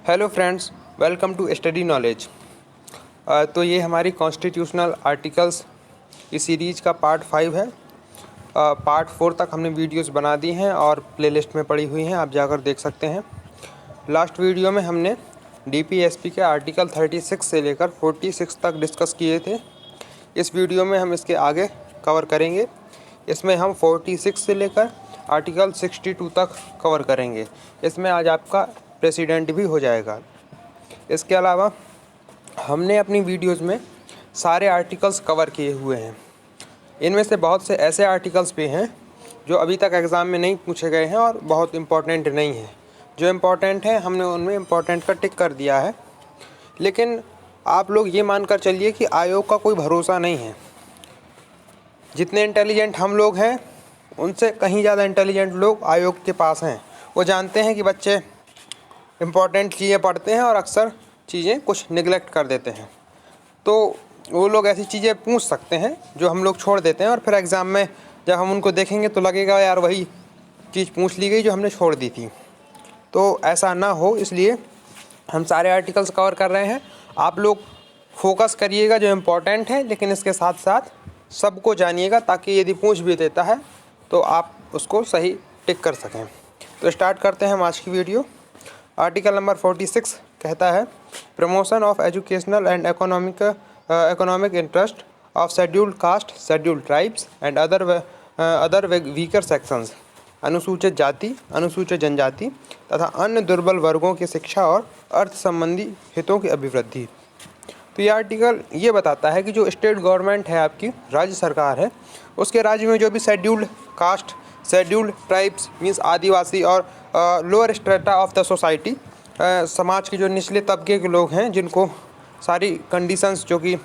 Hello friends, welcome to study knowledge. तो ये हमारी कॉन्स्टिट्यूशनल आर्टिकल्स की सीरीज़ का पार्ट 5 है। पार्ट 4 तक हमने वीडियोस बना दी हैं और प्लेलिस्ट में पड़ी हुई हैं, आप जाकर देख सकते हैं। लास्ट वीडियो में हमने डीपीएसपी के आर्टिकल 36 से लेकर 46 तक डिस्कस किए थे। इस वीडियो में हम इसके आगे कवर करेंगे। इसमें हम 46 से लेकर आर्टिकल 62 तक कवर करेंगे। इसमें आज आपका प्रेसिडेंट भी हो जाएगा। इसके अलावा हमने अपनी वीडियोस में सारे आर्टिकल्स कवर किए हुए हैं। इनमें से बहुत से ऐसे आर्टिकल्स भी हैं जो अभी तक एग्ज़ाम में नहीं पूछे गए हैं और बहुत इम्पोर्टेंट नहीं हैं। जो इम्पोर्टेंट है हमने उनमें इम्पोर्टेंट का टिक कर दिया है। लेकिन आप लोग ये मानकर चलिए कि आयोग का कोई भरोसा नहीं है। जितने इंटेलिजेंट हम लोग हैं उनसे कहीं ज़्यादा इंटेलिजेंट लोग आयोग के पास हैं। वो जानते हैं कि बच्चे इम्पॉर्टेंट चीज़ें पढ़ते हैं और अक्सर चीज़ें कुछ निगलेक्ट कर देते हैं, तो वो लोग ऐसी चीज़ें पूछ सकते हैं जो हम लोग छोड़ देते हैं और फिर एग्ज़ाम में जब हम उनको देखेंगे तो लगेगा यार वही चीज़ पूछ ली गई जो हमने छोड़ दी थी। तो ऐसा ना हो इसलिए हम सारे आर्टिकल्स कवर कर रहे हैं। आप लोग फोकस करिएगा जो इम्पोर्टेंट है, लेकिन इसके साथ साथ सबको जानिएगा ताकि यदि पूछ भी देता है तो आप उसको सही टिक कर सकें। तो स्टार्ट करते हैं हम आज की वीडियो। आर्टिकल नंबर 46 कहता है promotion of educational and economic interest of scheduled caste, scheduled tribes and other weaker sections, अनुसूचित जाति, अनुसूचित जनजाति तथा अन्य दुर्बल वर्गों की शिक्षा और अर्थ संबंधी हितों की अभिवृद्धि। तो ये आर्टिकल ये बताता है कि जो स्टेट गवर्नमेंट है, आपकी राज्य सरकार है, उसके राज्य में जो भी scheduled caste, scheduled tribes means आदिवासी और lower strata of the society, समाज के जो निचले तबके के लोग हैं जिनको सारी कंडीशंस जो कि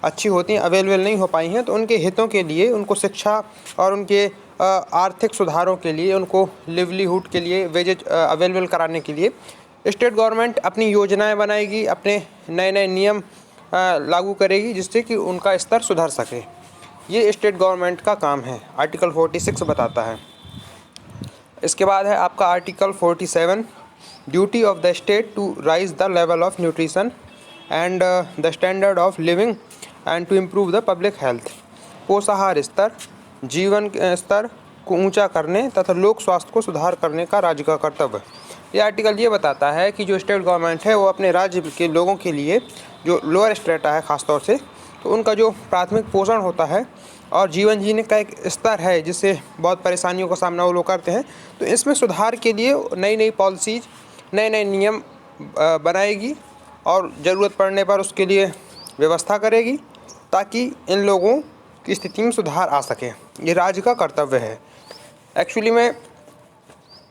अच्छी होती हैं अवेलेबल नहीं हो पाई हैं, तो उनके हितों के लिए, उनको शिक्षा और उनके आर्थिक सुधारों के लिए, उनको लिवलीहुड के लिए, वेजेज अवेलेबल कराने के लिए स्टेट गवर्नमेंट अपनी योजनाएं बनाएगी, अपने नए नए नियम लागू करेगी जिससे कि उनका स्तर सुधर सके। ये स्टेट गवर्नमेंट का काम है, आर्टिकल 46 बताता है। इसके बाद है आपका article 47, duty of the state to raise the level of nutrition and the standard of living and to improve the public health. पोषाहार स्तर, जीवन स्तर को ऊंचा करने तथा लोक स्वास्थ्य को सुधार करने का राज्य का कर्तव्य। ये आर्टिकल ये बताता है कि जो स्टेट गवर्नमेंट है वो अपने राज्य के लोगों के लिए, जो लोअर स्ट्रेटा है ख़ासतौर से, तो उनका जो प्राथमिक पोषण होता है और जीवन जीने का एक स्तर है जिससे बहुत परेशानियों का सामना वो लोग करते हैं, तो इसमें सुधार के लिए नई नई पॉलिसीज़, नए नए नियम बनाएगी और ज़रूरत पड़ने पर उसके लिए व्यवस्था करेगी ताकि इन लोगों की स्थिति में सुधार आ सके। ये राज्य का कर्तव्य है। एक्चुअली में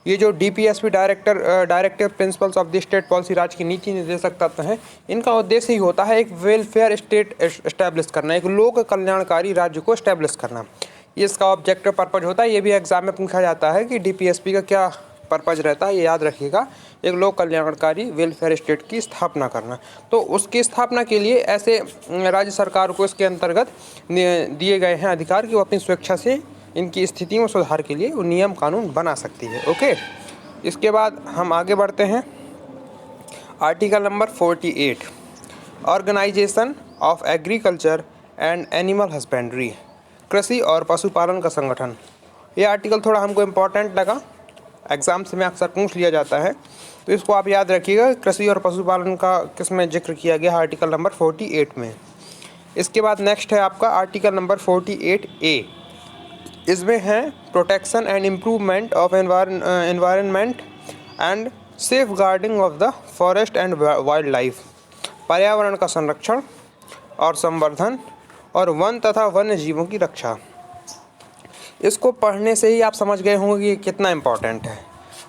ये जो DPSP directive principles of the state policy, राज्य की नीति निर्देशक तत्व हैं, इनका उद्देश्य ही होता है एक वेलफेयर स्टेट एस्टैब्लिश करना, एक लोक कल्याणकारी राज्य को एस्टैब्लिश करना। ये इसका ऑब्जेक्टिव पर्पज होता है। ये भी एग्जाम में पूछा जाता है कि डीपीएसपी का क्या पर्पज रहता है, ये याद रखिएगा, एक लोक कल्याणकारी वेलफेयर स्टेट की स्थापना करना। तो उसकी स्थापना के लिए ऐसे राज्य सरकार को इसके अंतर्गत दिए गए हैं अधिकार कि वो अपनी स्वेच्छा से इनकी स्थिति में सुधार के लिए वो नियम कानून बना सकती है। ओके, इसके बाद हम आगे बढ़ते हैं। Article number 48, organization of agriculture and animal husbandry, कृषि और पशुपालन का संगठन। ये आर्टिकल थोड़ा हमको इम्पोर्टेंट लगा, एग्जाम से में अक्सर पूछ लिया जाता है, तो इसको आप याद रखिएगा। कृषि और पशुपालन का किसमें जिक्र किया गया, आर्टिकल नंबर 48 में। इसके बाद नेक्स्ट है आपका आर्टिकल नंबर 48A। इसमें है protection and improvement of environment and safeguarding of the forest and wildlife, पर्यावरण का संरक्षण और संवर्धन और वन तथा वन्य जीवों की रक्षा। इसको पढ़ने से ही आप समझ गए होंगे कि ये कितना इम्पोर्टेंट है।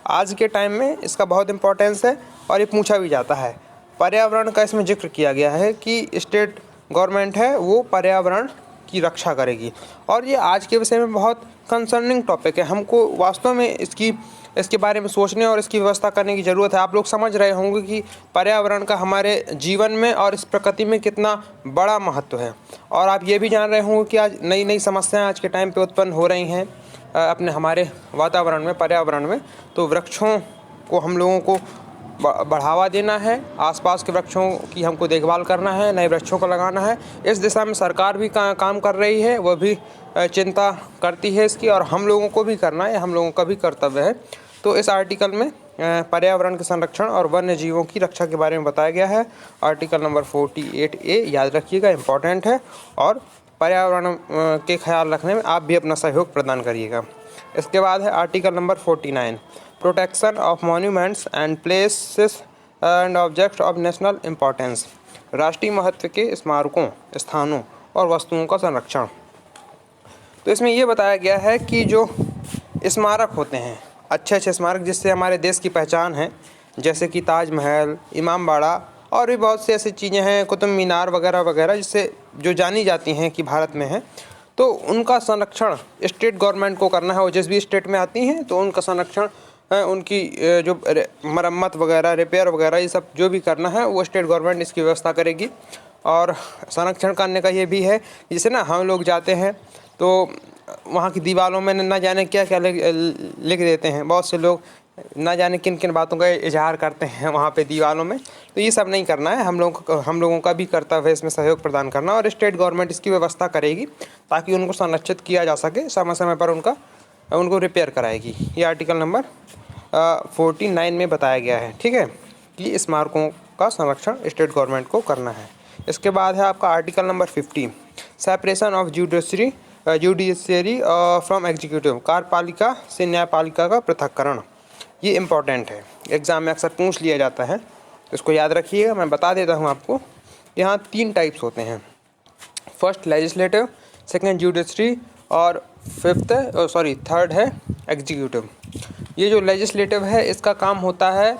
आज के टाइम में इसका बहुत इम्पोर्टेंस है और ये पूछा भी जाता है। पर्यावरण का इसमें जिक्र किया गया है कि स्टेट गवर्नमेंट है वो पर्यावरण की रक्षा करेगी, और ये आज के विषय में बहुत कंसर्निंग टॉपिक है। हमको वास्तव में इसके बारे में सोचने और इसकी व्यवस्था करने की ज़रूरत है। आप लोग समझ रहे होंगे कि पर्यावरण का हमारे जीवन में और इस प्रकृति में कितना बड़ा महत्व है, और आप ये भी जान रहे होंगे कि आज नई नई समस्याएं आज के टाइम पे उत्पन्न हो रही हैं अपने हमारे वातावरण में, पर्यावरण में। तो वृक्षों को हम लोगों को बढ़ावा देना है, आसपास के वृक्षों की हमको देखभाल करना है, नए वृक्षों को लगाना है। इस दिशा में सरकार भी काम कर रही है, वह भी चिंता करती है इसकी, और हम लोगों को भी करना है, हम लोगों का भी कर्तव्य है। तो इस आर्टिकल में पर्यावरण के संरक्षण और वन्य जीवों की रक्षा के बारे में बताया गया है। आर्टिकल नंबर 48A याद रखिएगा, इम्पॉर्टेंट है, और पर्यावरण के ख्याल रखने में आप भी अपना सहयोग प्रदान करिएगा। इसके बाद है article number 49, protection of monuments and places and objects of national importance, राष्ट्रीय महत्व के स्मारकों, स्थानों और वस्तुओं का संरक्षण। तो इसमें ये बताया गया है कि जो स्मारक होते हैं, अच्छे अच्छे स्मारक जिससे हमारे देश की पहचान है, जैसे कि ताजमहल, इमामबाड़ा और भी बहुत सी ऐसी चीज़ें हैं, कुतुब मीनार वगैरह वगैरह, जिससे जो जानी जाती हैं कि भारत में है, तो उनका संरक्षण स्टेट गवर्नमेंट को करना है। और जिस भी स्टेट में आती हैं तो उनका संरक्षण, उनकी जो मरम्मत वगैरह, रिपेयर वगैरह, ये सब जो भी करना है वो स्टेट गवर्नमेंट इसकी व्यवस्था करेगी। और संरक्षण करने का ये भी है, जैसे ना हम लोग जाते हैं तो वहाँ की दीवारों में न जाने क्या क्या लिख देते हैं, बहुत से लोग ना जाने किन किन बातों का इजहार करते हैं वहाँ पे दीवारों में। तो ये सब नहीं करना है, हम लोगों का भी कर्तव्य है इसमें सहयोग प्रदान करना, और स्टेट गवर्नमेंट इसकी व्यवस्था करेगी ताकि उनको संरक्षित किया जा सके, समय समय पर उनको रिपेयर कराएगी। ये आर्टिकल नंबर 49 में बताया गया है, ठीक है, कि स्मारकों का संरक्षण स्टेट गवर्नमेंट को करना है। इसके बाद है आपका article number 50, separation of judiciary from executive, कार्यपालिका से न्यायपालिका का पृथक्करण। ये इम्पॉर्टेंट है, एग्ज़ाम में अक्सर पूछ लिया जाता है, इसको याद रखिएगा। मैं बता देता हूँ आपको, यहाँ 3 टाइप्स होते हैं, फर्स्ट लेजिस्लेटिव, सेकंड जुडिशरी, और थर्ड है एग्जीक्यूटिव। ये जो लेजिस्लेटिव है इसका काम होता है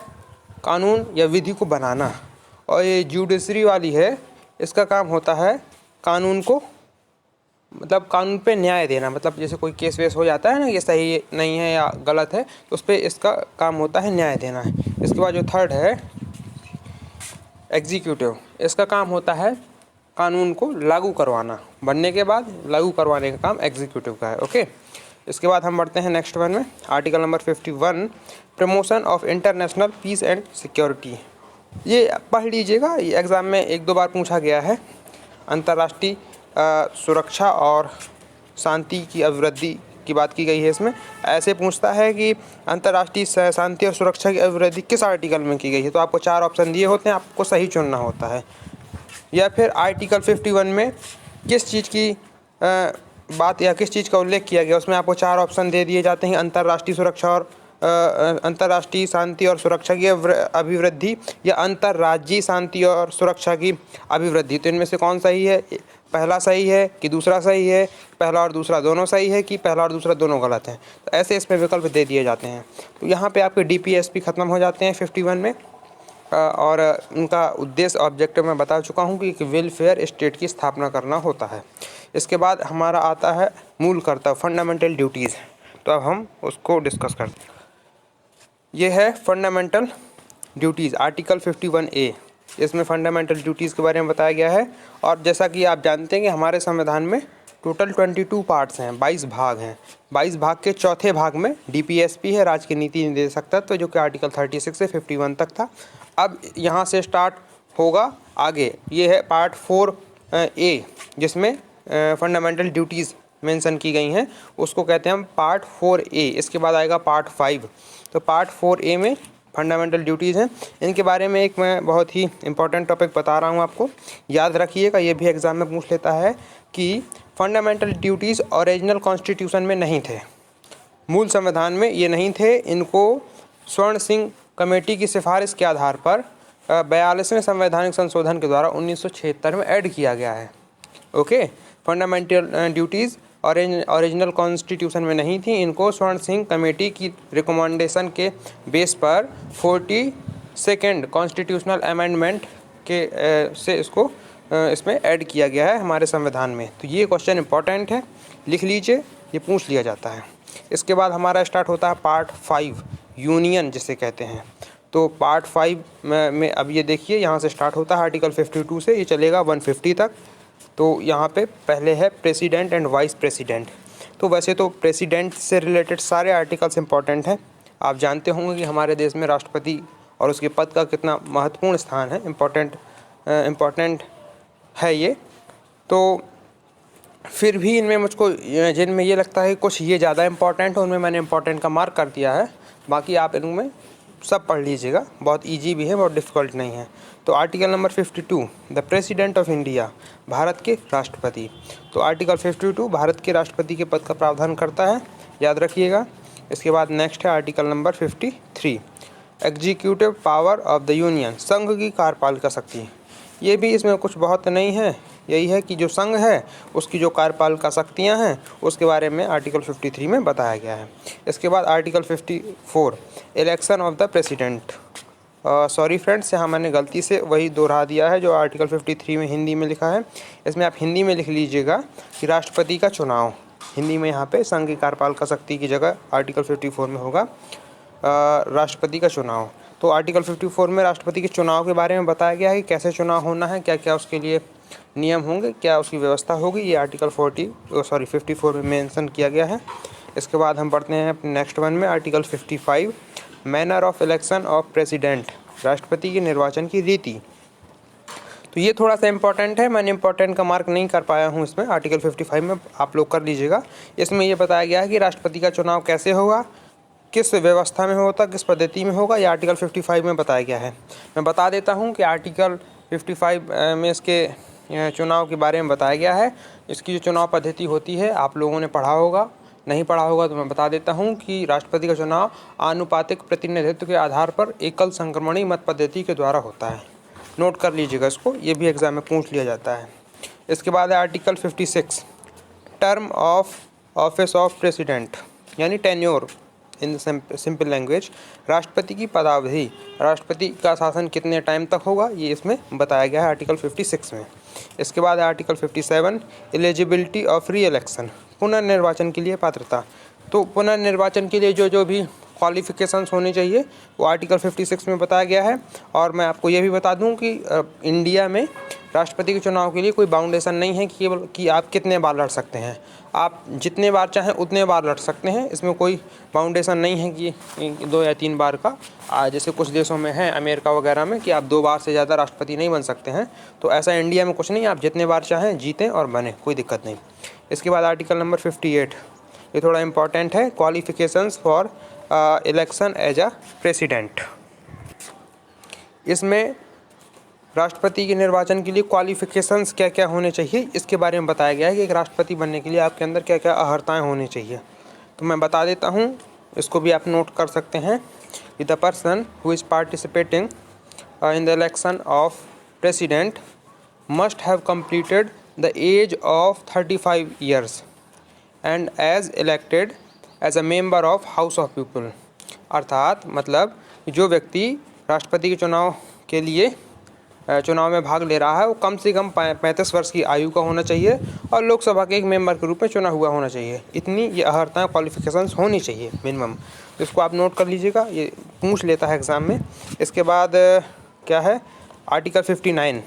कानून या विधि को बनाना, और ये जुडिशरी वाली है इसका काम होता है कानून को, मतलब कानून पे न्याय देना, मतलब जैसे कोई केस वेस हो जाता है ना, ये सही नहीं है या गलत है, तो उस पर इसका काम होता है न्याय देना है। इसके बाद जो थर्ड है एग्जीक्यूटिव, इसका काम होता है कानून को लागू करवाना, बनने के बाद लागू करवाने का काम एग्जीक्यूटिव का है। ओके, इसके बाद हम बढ़ते हैं नेक्स्ट वन में, article number 51, promotion of international peace and security. ये पढ़ लीजिएगा, ये एग्ज़ाम में 1-2 बार पूछा गया है। अंतर्राष्ट्रीय सुरक्षा और शांति की अभिवृद्धि की बात की गई है इसमें। ऐसे पूछता है कि अंतर्राष्ट्रीय शांति और सुरक्षा की अभिवृद्धि किस आर्टिकल में की गई है, तो आपको 4 ऑप्शन दिए होते हैं, आपको सही चुनना होता है। या फिर आर्टिकल 51 में किस चीज़ की बात या किस चीज़ का उल्लेख किया गया, उसमें आपको 4 ऑप्शन दे दिए जाते हैं, अंतर्राष्ट्रीय सुरक्षा और अंतर्राष्ट्रीय शांति और सुरक्षा की अभिवृद्धि, या अंतर्राज्यीय शांति और सुरक्षा की अभिवृद्धि। तो इनमें से कौन सही है, पहला सही है कि दूसरा सही है, पहला और दूसरा दोनों सही है कि पहला और दूसरा दोनों गलत हैं। तो ऐसे इसमें विकल्प दे दिए जाते हैं। तो यहाँ पे आपके DPSP ख़त्म हो जाते हैं 51 में, और उनका उद्देश्य ऑब्जेक्टिव मैं बता चुका हूँ कि वेलफेयर स्टेट की स्थापना करना होता है। इसके बाद हमारा आता है मूल कर्तव्य, फंडामेंटल ड्यूटीज़। तो अब हम उसको डिस्कस करते हैं। ये है फंडामेंटल ड्यूटीज़, आर्टिकल 51A। इसमें फंडामेंटल ड्यूटीज़ के बारे में बताया गया है। और जैसा कि आप जानते हैं कि हमारे संविधान में टोटल 22 पार्ट्स हैं, 22 भाग हैं। 22 भाग के चौथे भाग में DPSP है, राज्य के नीति निर्देशक तत्व, जो कि आर्टिकल 36 से 51 तक था। अब यहाँ से स्टार्ट होगा आगे, ये है पार्ट 4A, जिसमें फंडामेंटल ड्यूटीज़ मेंशन की गई हैं, उसको कहते हैं हम पार्ट 4A। इसके बाद आएगा पार्ट 5। तो पार्ट 4A में फंडामेंटल ड्यूटीज़ हैं। इनके बारे में एक मैं बहुत ही इंपॉर्टेंट टॉपिक बता रहा हूँ आपको, याद रखिएगा, ये भी एग्ज़ाम में पूछ लेता है कि फंडामेंटल ड्यूटीज़ ओरिजिनल कॉन्स्टिट्यूशन में नहीं थे, मूल संविधान में ये नहीं थे। इनको स्वर्ण सिंह कमेटी की सिफारिश के आधार पर 42वें संवैधानिक संशोधन के द्वारा 1976 में ऐड किया गया है। Okay, fundamental duties original constitution में नहीं थी, इनको स्वर्ण सिंह कमेटी की रिकमेंडेशन के बेस पर 42nd कॉन्स्टिट्यूशनल अमेंडमेंट के से इसको इसमें ऐड किया गया है हमारे संविधान में। तो ये क्वेश्चन इंपॉर्टेंट है, लिख लीजिए, ये पूछ लिया जाता है। इसके बाद हमारा स्टार्ट होता है पार्ट 5, यूनियन जिसे कहते हैं। तो पार्ट 5 में अब ये देखिए, यहाँ से स्टार्ट होता है आर्टिकल 52 से, ये चलेगा 150 तक। तो यहाँ पे पहले है प्रेसिडेंट एंड वाइस प्रेसिडेंट। तो वैसे तो प्रेसिडेंट से रिलेटेड सारे आर्टिकल्स इंपॉर्टेंट हैं। आप जानते होंगे कि हमारे देश में राष्ट्रपति और उसके पद का कितना महत्वपूर्ण स्थान है, इम्पोर्टेंट है ये। तो फिर भी इनमें मुझको जिनमें ये लगता है कुछ ये ज़्यादा इम्पोर्टेंट है, उनमें मैंने इम्पोर्टेंट का मार्क कर दिया है। बाकी आप इनमें सब पढ़ लीजिएगा, बहुत इजी भी है, बहुत डिफ़िकल्ट नहीं है। तो article number 52, the president of India, Bharat के राष्ट्रपति। तो आर्टिकल 52 भारत के राष्ट्रपति के पद का प्रावधान करता है, याद रखिएगा। इसके बाद नेक्स्ट है article number 53, executive power of the union, संघ की कार्यपालिका शक्ति। ये भी इसमें कुछ बहुत नहीं है, यही है कि जो संघ है उसकी जो कार्यपालिका शक्तियाँ हैं उसके बारे में आर्टिकल 53 में बताया गया है। इसके बाद article 54, election of the president. Sorry friends, यहाँ मैंने गलती से वही दोहरा दिया है जो आर्टिकल 53 में हिंदी में लिखा है। इसमें आप हिंदी में लिख लीजिएगा कि राष्ट्रपति का चुनाव। हिंदी में यहाँ पे संघ की कार्यपालिका शक्ति की जगह आर्टिकल 54 में होगा राष्ट्रपति का चुनाव। तो आर्टिकल 54 में राष्ट्रपति के चुनाव के बारे में बताया गया है कि कैसे चुनाव होना है, क्या क्या उसके लिए नियम होंगे, क्या उसकी व्यवस्था होगी, ये आर्टिकल 54 में मेंशन किया गया है। इसके बाद हम पढ़ते हैं अपने नेक्स्ट वन में article 55, manner of election of president, राष्ट्रपति के निर्वाचन की रीति। तो ये थोड़ा सा इम्पोर्टेंट है, मैंने इम्पोर्टेंट का मार्क नहीं कर पाया हूँ इसमें। आर्टिकल 55 में आप लोग कर लीजिएगा। इसमें ये बताया गया है कि राष्ट्रपति का चुनाव कैसे होगा, किस व्यवस्था में होता, किस पद्धति में होगा, ये आर्टिकल 55 में बताया गया है। मैं बता देता हूँ कि आर्टिकल 55 में इसके चुनाव के बारे में बताया गया है। इसकी जो चुनाव पद्धति होती है आप लोगों ने पढ़ा होगा, नहीं पढ़ा होगा तो मैं बता देता हूँ कि राष्ट्रपति का चुनाव आनुपातिक प्रतिनिधित्व के आधार पर एकल संक्रमणी मत पद्धति के द्वारा होता है। नोट कर लीजिएगा इसको, ये भी एग्जाम में पूछ लिया जाता है। इसके बाद है article 56, term of office of president, यानी टेन्योर इन सिंपल लैंग्वेज, राष्ट्रपति की पदावधि, राष्ट्रपति का शासन कितने टाइम तक होगा, ये इसमें बताया गया है आर्टिकल 56 में। इसके बाद है article 57, eligibility of re election, पुनर्निर्वाचन के लिए पात्रता। तो पुनर्निर्वाचन के लिए जो भी क्वालिफिकेशंस होनी चाहिए वो आर्टिकल 56 में बताया गया है। और मैं आपको ये भी बता दूं कि इंडिया में राष्ट्रपति के चुनाव के लिए कोई बाउंडेशन नहीं है कि केवल कि आप कितने बार लड़ सकते हैं, आप जितने बार चाहें उतने बार लड़ सकते हैं। इसमें कोई बाउंडेशन नहीं है कि 2 या 3 बार का, जैसे कुछ देशों में है, अमेरिका वगैरह में, कि आप 2 बार से ज़्यादा राष्ट्रपति नहीं बन सकते हैं। तो ऐसा इंडिया में कुछ नहीं, आप जितने बार चाहें जीतें और बने, कोई दिक्कत नहीं। इसके बाद आर्टिकल नंबर 58, ये थोड़ा इम्पॉर्टेंट है, qualifications for election as a president. इसमें राष्ट्रपति के निर्वाचन के लिए क्वालिफिकेशंस क्या क्या होने चाहिए इसके बारे में बताया गया है कि एक राष्ट्रपति बनने के लिए आपके अंदर क्या क्या अर्हताएँ होनी चाहिए। तो मैं बता देता हूँ, इसको भी आप नोट कर सकते हैं कि the person who is participating in the election of president must have completed the age of 35 years and as elected as a member of House of People। अर्थात मतलब जो व्यक्ति राष्ट्रपति के चुनाव के लिए चुनाव में भाग ले रहा है वो कम से कम 35 वर्ष की आयु का होना चाहिए और लोकसभा के एक मेंबर के रूप में चुना हुआ होना चाहिए। इतनी ये अर्हताएँ क्वालिफिकेशंस होनी चाहिए मिनिमम, इसको आप नोट कर लीजिएगा, ये पूछ लेता है एग्ज़ाम में। इसके बाद क्या है article 59,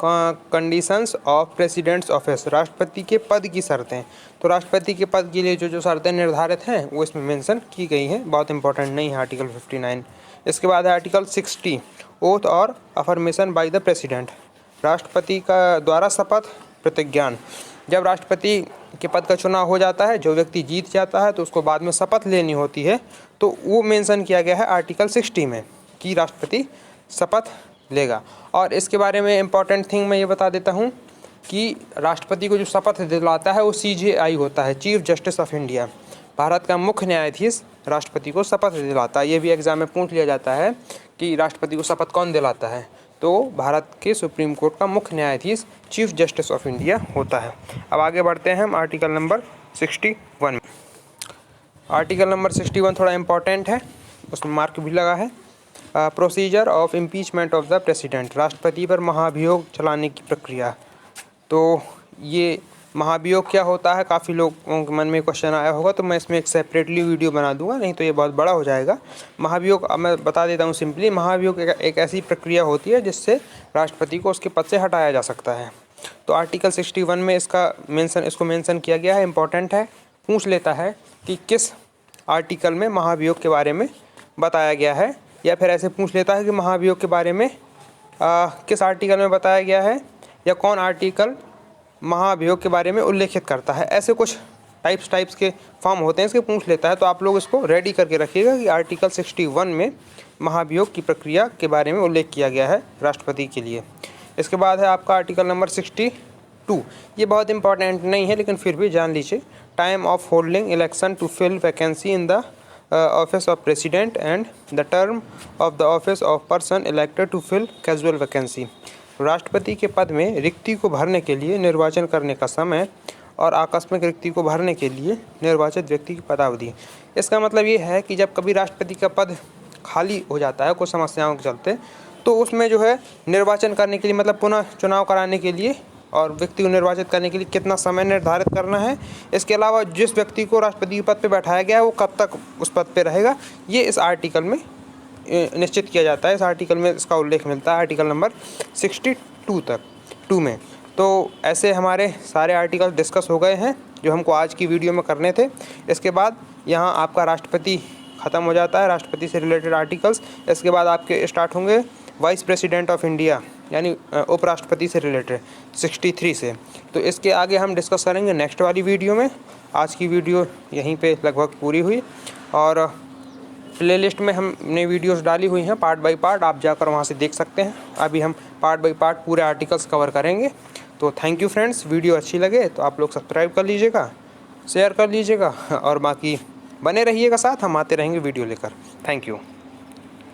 conditions of president's office, राष्ट्रपति के पद की शर्तें। तो राष्ट्रपति के पद के लिए जो शर्तें निर्धारित हैं वो इसमें मेंशन की गई हैं, बहुत इंपॉर्टेंट नहीं है आर्टिकल 59। इसके बाद है आर्टिकल 60, ओथ और अफर्मेशन बाय द प्रेसिडेंट, राष्ट्रपति का द्वारा शपथ प्रतिज्ञान। जब राष्ट्रपति के पद का चुनाव हो जाता है, जो व्यक्ति जीत जाता है तो उसको बाद में शपथ लेनी होती है, तो वो मेंशन किया गया है आर्टिकल 60 में कि राष्ट्रपति शपथ लेगा। और इसके बारे में इम्पॉर्टेंट थिंग मैं ये बता देता हूँ कि राष्ट्रपति को जो शपथ दिलाता है वो CJI होता है, chief justice of India, Bharat का मुख्य न्यायाधीश राष्ट्रपति को शपथ दिलाता है। ये भी एग्जाम में पूछ लिया जाता है कि राष्ट्रपति को शपथ कौन दिलाता है, तो भारत के सुप्रीम कोर्ट का मुख्य न्यायाधीश चीफ जस्टिस ऑफ इंडिया होता है। अब आगे बढ़ते हैं हम आर्टिकल नंबर 61 में। आर्टिकल नंबर 61 थोड़ा इम्पॉर्टेंट है, उसमें मार्क भी लगा है। Procedure of impeachment of the president, राष्ट्रपति पर महाभियोग चलाने की प्रक्रिया। तो ये महाभियोग क्या होता है, काफ़ी लोगों के मन में क्वेश्चन आया होगा, तो मैं इसमें एक सेपरेटली वीडियो बना दूंगा, नहीं तो ये बहुत बड़ा हो जाएगा। महाभियोग अब मैं बता देता हूँ सिंपली, महाभियोग एक ऐसी प्रक्रिया होती है जिससे राष्ट्रपति को उसके पद से हटाया जा सकता है। तो आर्टिकल 61 में इसको मेंशन किया गया है, इंपॉर्टेंट है, पूछ लेता है कि किस आर्टिकल में महाभियोग के बारे में बताया गया है या फिर ऐसे पूछ लेता है कि महाभियोग के बारे में किस आर्टिकल में बताया गया है या कौन आर्टिकल महाभियोग के बारे में उल्लेखित करता है। ऐसे कुछ टाइप्स के फॉर्म होते हैं, इसके पूछ लेता है। तो आप लोग इसको रेडी करके रखिएगा कि आर्टिकल 61 में महाभियोग की प्रक्रिया के बारे में उल्लेख किया गया है राष्ट्रपति के लिए। इसके बाद है आपका आर्टिकल नंबर 62। ये बहुत इंपॉर्टेंट नहीं है लेकिन फिर भी जान लीजिए। Time of holding election to fill vacancy in the office of president and the term of the office of person elected to fill casual vacancy. राष्ट्रपति के पद में रिक्ति को भरने के लिए निर्वाचन करने का समय और आकस्मिक रिक्ति को भरने के लिए निर्वाचित व्यक्ति की पदावधि। इसका मतलब ये है कि जब कभी राष्ट्रपति का पद खाली हो जाता है कुछ समस्याओं के चलते, तो उसमें जो है निर्वाचन करने के लिए मतलब पुनः चुनाव कराने के लिए और व्यक्ति को निर्वाचित करने के लिए कितना समय निर्धारित करना है। इसके अलावा जिस व्यक्ति को राष्ट्रपति के पद पर बैठाया गया है वो कब तक उस पद पर रहेगा, ये इस आर्टिकल में निश्चित किया जाता है। इस आर्टिकल में इसका उल्लेख मिलता है आर्टिकल नंबर 62 में। तो ऐसे हमारे सारे आर्टिकल डिस्कस हो गए हैं जो हमको आज की वीडियो में करने थे। इसके बाद यहाँ आपका राष्ट्रपति ख़त्म हो जाता है, राष्ट्रपति से रिलेटेड आर्टिकल्स। इसके बाद आपके स्टार्ट होंगे वाइस प्रेसिडेंट ऑफ इंडिया यानी उपराष्ट्रपति से रिलेटेड 63 से। तो इसके आगे हम डिस्कस करेंगे नेक्स्ट वाली वीडियो में। आज की वीडियो यहीं पे लगभग पूरी हुई और प्लेलिस्ट में हमने वीडियोस डाली हुई हैं पार्ट बाय पार्ट, आप जाकर वहाँ से देख सकते हैं। अभी हम पार्ट बाय पार्ट पूरे आर्टिकल्स कवर करेंगे। तो थैंक यू फ्रेंड्स, वीडियो अच्छी लगे तो आप लोग सब्सक्राइब कर लीजिएगा, शेयर कर लीजिएगा और बाकी बने रहिएगा साथ, हम आते रहेंगे वीडियो लेकर। Thank you.